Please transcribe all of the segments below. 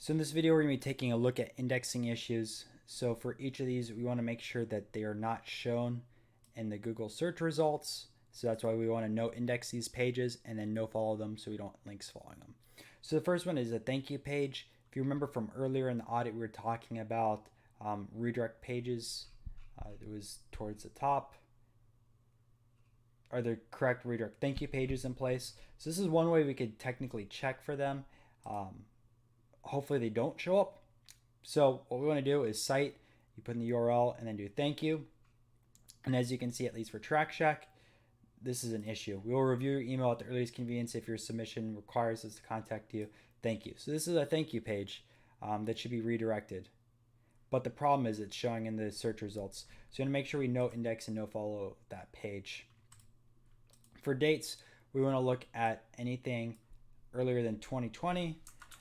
So in this video, we're going to be taking a look at indexing issues. So for each of these, we want to make sure that they are not shown in the Google search results. So that's why we want to no index these pages and then no follow them so we don't links following them. So the first one is a thank you page. If you remember from earlier in the audit, we were talking about redirect pages. It was towards the top. Are the correct redirect thank you pages in place? So this is one way we could technically check for them. Hopefully they don't show up. So what we want to do is site, you put in the URL and then do thank you. And as you can see, at least for TrackCheck, this is an issue. We will review your email at the earliest convenience. If your submission requires us to contact you, thank you. So this is a thank you page that should be redirected. But the problem is it's showing in the search results. So you want to make sure we no index and no follow that page. For dates, we want to look at anything earlier than 2020.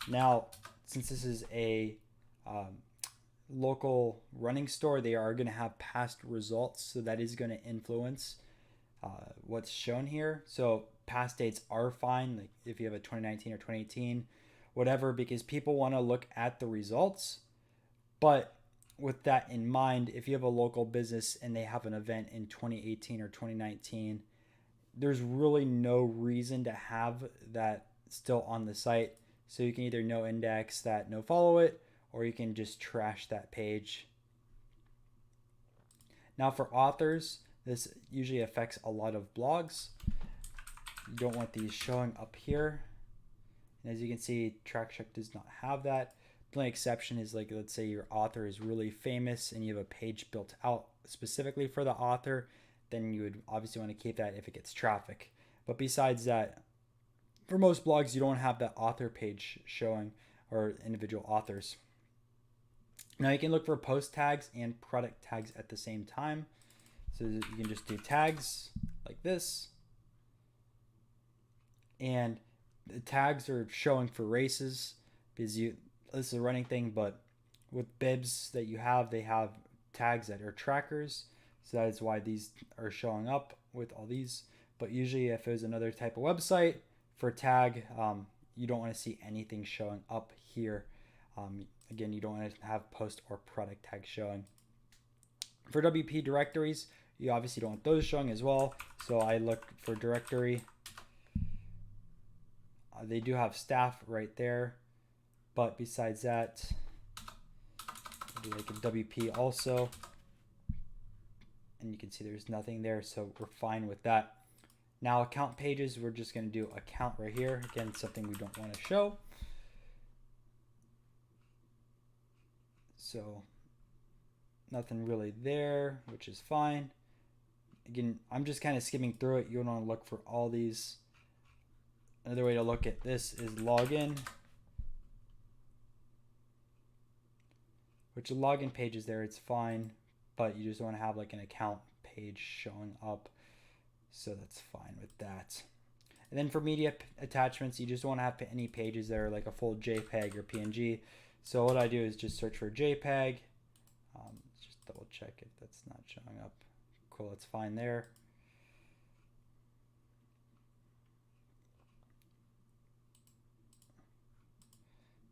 Now, since this is a local running store, they are going to have past results, so that is going to influence what's shown here. So past dates are fine, like if you have a 2019 or 2018, whatever, because people want to look at the results. But with that in mind, if you have a local business and they have an event in 2018 or 2019, there's really no reason to have that still on the site. So you can either no index that, no follow it, or you can just trash that page. Now for authors, this usually affects a lot of blogs. You don't want these showing up here. And as you can see, TrackCheck does not have that. The only exception is, like, let's say your author is really famous and you have a page built out specifically for the author, then you would obviously want to keep that if it gets traffic. But besides that, for most blogs, you don't have that author page showing or individual authors. Now you can look for post tags and product tags at the same time. So you can just do tags like this. And the tags are showing for races because this is a running thing, but with bibs that you have, they have tags that are trackers. So that is why these are showing up with all these. But usually if it was another type of website, for tag, you don't want to see anything showing up here. Again, you don't want to have post or product tag showing. For WP directories, you obviously don't want those showing as well. So I look for directory. They do have staff right there. But besides that, I'll do like a WP also. And you can see there's nothing there, so we're fine with that. Now account pages, we're just going to do account right here. Again, something we don't want to show. So nothing really there, which is fine. Again, I'm just kind of skimming through it. You want to look for all these. Another way to look at this is login, which the login page is there, it's fine, but you just want to have like an account page showing up. So that's fine with that. And then for media attachments, you just want to have any pages that are like a full JPEG or PNG. So what I do is just search for JPEG. Just double check if that's not showing up. Cool, it's fine there.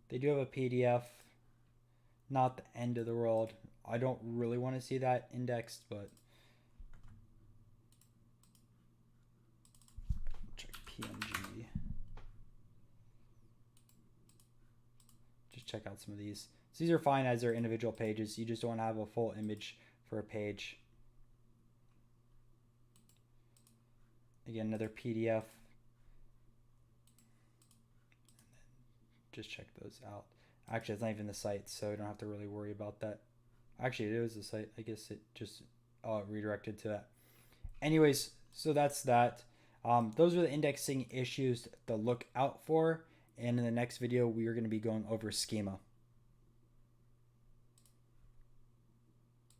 They do have a PDF. Not the end of the world. I don't really want to see that indexed, but check PNG. Just check out some of these. So these are fine as their individual pages. You just don't want to have a full image for a page. Again, another PDF. Just check those out. Actually, it's not even the site, so I don't have to really worry about that. Actually, it is the site. I guess it just redirected to that. Anyways, so that's that. Those are the indexing issues to look out for. And in the next video, we are going to be going over schema.